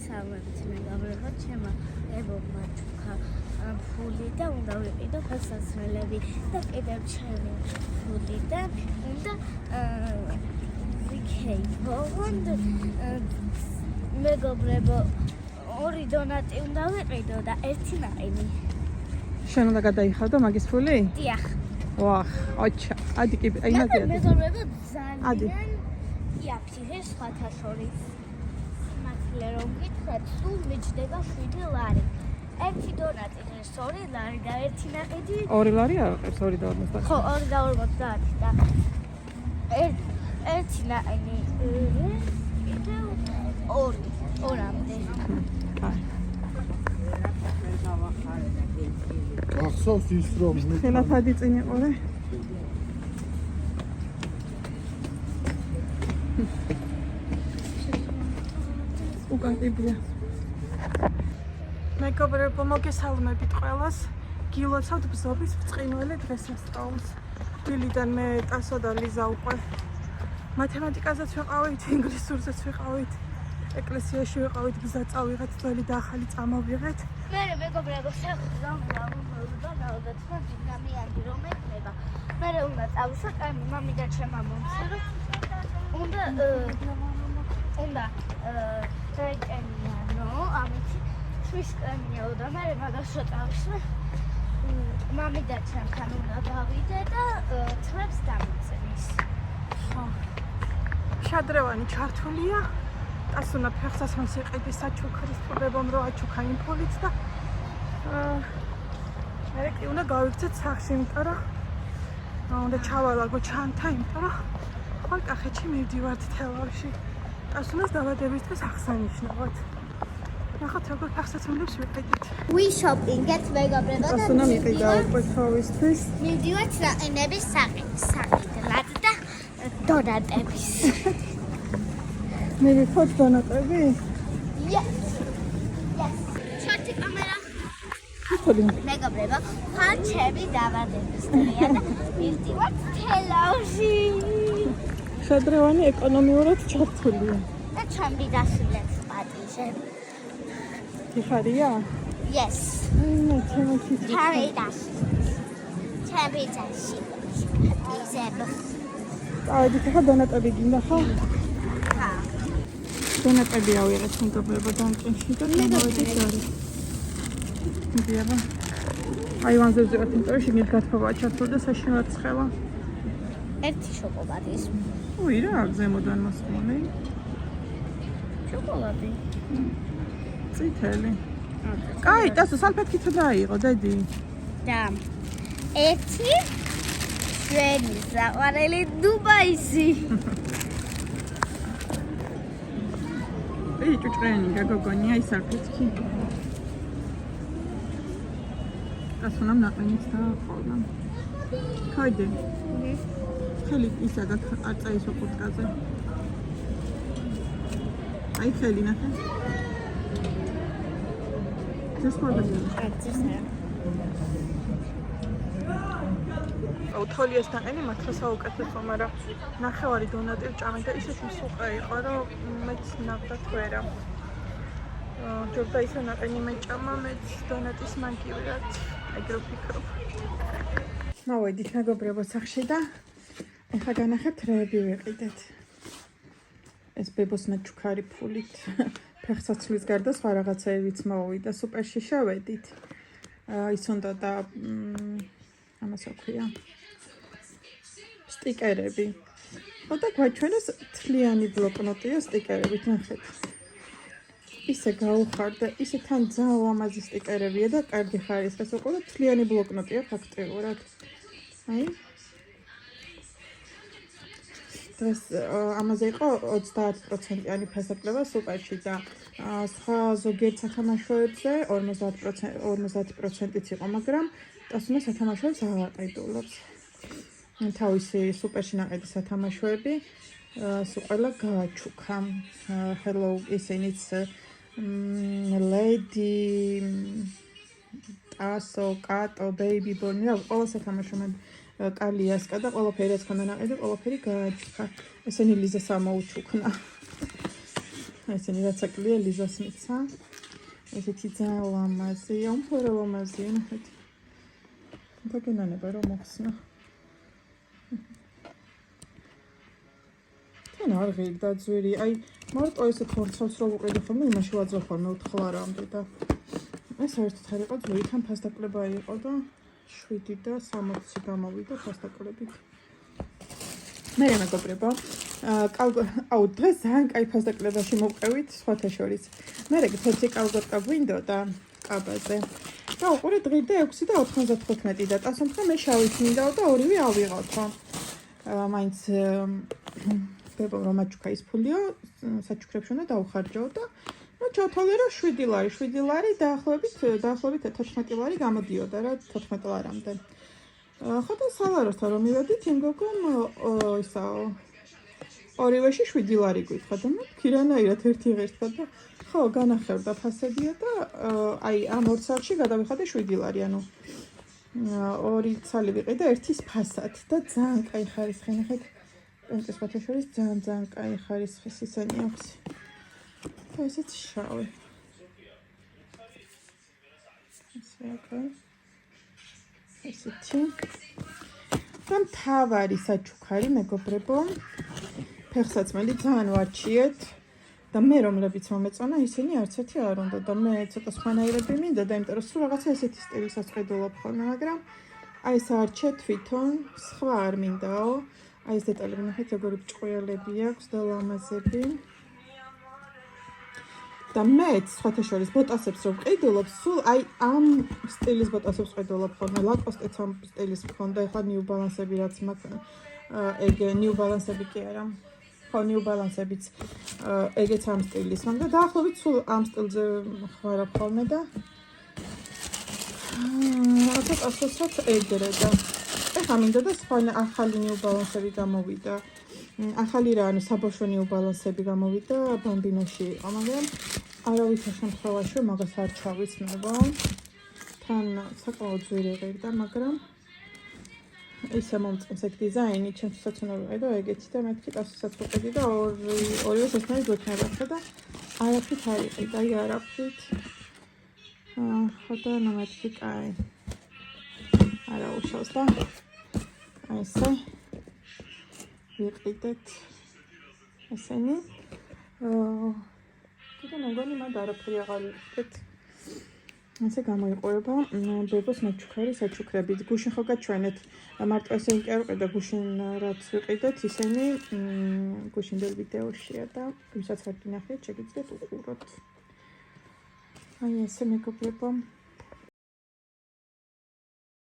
მოგესალმებით მეგობრებო, ჩემო ებობა ჩუქა ფული და უნდა ვიყიდო ფასაცვლები და კიდევ ჩემი ფულიდან უნდა ვიქეიფო. მეგობრებო, ორი დონატი უნდა ვიყიდო და ერთი ნაყინი. შენ უნდა გადაიხადო მაგის ფული? დიახ. ვახ, აჩა, ადი კი, აი მაგია. მეგობრებო, ძალიან იაფთიხე სხვათა შორის. მართლა რომ გითხრათ, სულ მიჯდება 7 ლარი. ერთი დონატი ღირს 2 ლარი და ერთი ნაყიდი 2 ლარი აღებს 2.50. ხო, 2.50 და ერთი ნაყინი კიდევ 2-მდე. აი. ახსოვს ის რომ ხელათ ადი წინ იყურე. უკანტიბია. მეგობრებო, მოგესალმებით ყველას. გილოცავთ ბზობის ბრწყინვალე დღესასწაულს. დილიდან მე ტასო და ლიზა უკვე მათემატიკაზეც ვიყავით, ინგლისურზეც ვიყავით, ეკლესიაში ვიყავით, ბზა წავიღეთ, ძველი და ახალი წამოვიღეთ. მე მეგობრებო, შეხვდამ და რაოდენობა დინამიანი რომ ექნება. მე უნდა წავისო, კაი, მამი და ჩემმა მომცრო. უნდა დაიკენიანო, ამით შვილკენიო და მე მაგას შეტავისო. მამი და ჩემთან უნდა გავიდე და თრებს დამიწევს. ხო. შადრევანი ჩართულია. ტასუნა ფეხსაც მოსიყიდი საჩუქრის პრობლემამ რო აჩუქა იმ ფულით და მე კი უნდა გავიქცეთ სახში, იმიტომ რომ უნდა ჩავალაგო ჩანთა, იმიტომ რომ ხვალ კახეთში მივდივართ თელავში. ტასუნას დაბადების დღეს აღსანიშნავად. ნახოთ როგორ ფეხსაცმელებს ვიყიდით. We shopping-ეთ მეგობრებო და ტასუნა მიყიდა უკვე თავისთვის. მივდივართ რაყინების საკითხად და დონატების. მე ვიქოთ დონატები? Yes. ჩარტი კამერა. ხოდი. მეგობრებო, ფანჩები დაბადების დღეა და მივდივართ თელავში. შადრევანი ეკონომიურად ჩართულია. და ჩემი დასულებს პატიჟები. ხარია? Yes. ჩემი დავიდასულებს. ჩემი დასულებს პატიჟები. წავედით ახლა დონატები გინდა ხო? ხა. დონატები ავიღეთ მეგობრებო დამჭენში და მოვედით არის. მიდიაბა. აივანზე ვზივართ, იმიტომ რომ შიგნით გათხოვაა ჩართული და საშინლად ცხელა. ერთი შოკოლადის. უი რა, ზემოდან მოსწონი. შოკოლადი. წითელი. კაი, ტასო სალფეტკით დაიღო, დედი. და ერთი ჩვენი საყვარელი დუბაისი. ეი, ჭუჭყიანი გაგოგონია ის სალფეტკი. ტასონამ ნაყენიც დააყოლნა. ხოდი. ხელი ისა გაწა ის უკუტრაზე. აი ხელი ნახე. ეს მოდელი. თოლიას ნაყენი მართლა საუკეთესო, მაგრამ ნახევარი დონატი ვჭამე და ისეთი მსუყრე იყო, რომ მეც ნახდათ ვერა. ჯობდა ისე ნაყენი მეჭამა, მეც დონატის მაგივრად. ეგრე ვფიქრობ. მოვედით მეგობრებო სახში და ეხლა განახებთ რეები ვიყიდეთ. ეს ბებოს ნაჩუქარი ფულით ფეხსაცმლის გარდა სხვა რაღაცაებიც მოვიდა. სუპერში შევედით. ის უნდა და ამას ვქვია. სტიკერები. ხო და გვაჩვენეს თლიანი ბლოკნოტია სტიკერებით, ნახეთ. ისე გაუხარდა, ისე თან ძალიან ლამაზი სტიკერებია და კარგი ხარისხის უყურე თლიანი ბლოკნოტია ფაქტიურად. აი. დღეს ამაზე იყო 30%-იანი ფასაკლება სუპერში და სხვა ზოგიერთ სათამაშოებზე 50%-იც იყო, მაგრამ ტასუნა სათამაშოებს აღარ აყიდულობს. თავისი სუპერში ნაყიდი სათამაშოები სულ ყველა გააჩუქა. Hello ისინიც Lady, Tasso, Kato, Baby Born, ყველა სათამაშო მე კალიასკა და ყველაფერი რაც ქონდა ნაყიდი, ყველაფერი გააჩუქა. ესენი ლიზას ამოუჩუქნა. ესენი რაც აკლია ლიზას მიცა. ესეთი ძალიან ლამაზია, უმფერო ლამაზია, ნახეთ. დაგენანება რომ მოხსნა. თან არ ღირდა ძვირი, აი მარტო ესეთ ხორცავს რო ვუყიდე ხოლმე, იმაში ვაძრავ ხოლმე 4 ლარამდე და ეს საერთოდ არ იყო ძვირი, თან ფასდაკლება იყო და 7 და 60 გამოვიდა ფასდაკლებით. მე მეგობრებო, აუ დღეს ძალიან კაი ფასდაკლებაში მოვყევით სხვათა შორის. მე ერთი კალგოტკა გვინდოდა კაბაზე. და უყურე დღე 6 და 95 და ტასომხა მე შავით მინდაო და ორივე ავიღავთო. მაინც ბებო რომ აჩუქა ის ფულიო, საჩუქრებში უნდა დავხარჯო და ну ჩავთვალე რომ 7 ლარი დაახლოებით 14 ლარი გამოდიოდა რა 14 ლარამდე. ხო და სალაროსთან რომ მივედით იმ გოგომ ისაო ორივეში 7 ლარი გითხრა და მე ქირანაირად ერთი ღირსა და ხო განახევდა ფასადია და აი ამ 2 საათში გადავიხადე 7 ლარი ანუ 2 ცალი ვიყი და ერთის ფასად და ძალიან კაი ხარისხი ნახეთ პენტის ფათაშორის ძალიან კაი ხარისხის ისენი აქვს და ესეც შავი ესე აკა ესეთი და მთავარი საჩუქარი მეგობრებო ფეხსაცმელი ძალიან ვარჩიეთ და მე რომლებიც მომეწონა ისინი არც ერთი არ უნდა და მე ცოტა სხვანაირები მინდა და იმიტომ რომ სულ რაღაცა ესეთი სტილისაც ვხედულობ ხოლმე მაგრამ აი ეს არჩე თვითონ სხვა არ მინდაო აი ეს დეტალები ნახეთ როგორი ბრჭყვიალები აქვს და ლამაზები და მე სხვათა შორის ბოტასებს რომ ვყიდულობ სულ აი ამ სტილის ბოტასებს ვყიდულობ ხოლმე ლაკოსტეც ამ სტილის მქონდა ეხლა New Balance-ები რაც მაქვს ეგ New Balance-ები კი არა ხო New Balance-ებიც ეგეც ამ სტილის მაგრამ და დაახლოებით სულ ამ სტილზე ხარებ ხოლმე და აკეთ ასოსაც ეგრე და ეხლა მინდა და სხვა ახალი New Balance-ები გამოვიდა ახალი რა ანუ საბავშვო New Balance-ები გამოვიდა ბამბინოში იყო მაგრამ არავითარ შემთხვევაში მაგას არ ჩავიცნებო თან საკმაოდ ძვირი ღირდა მაგრამ ისე მომწონს ეგ დიზაინი ჩემთვისაც უნდა ვიყიდო ეგეთი და მეთქი ტასოსაც ვიყიდი და ორივე შესაძლებელი გვექნებოდა და არაფრით არ იყიდა აი არაფრით ხო და ნამეთქი კაი არა უშავს და აი ესე ვიყიდეთ ესენი კიდე მეგონი მათ არაფერი აღარ ვიყიდეთ ასე გამოიყურება ბებოს ნაჩუქარი საჩუქრებით გუშინ ხო გაჩვენეთ მარტო ესენი კი არ ვიყიდა გუშინ რაც ვიყიდეთ ისინი გუშინდელ ვიდეოშია და ვისაც არ გინახეთ შეგიძლიათ უყუროთ აი ესე მეგობრებო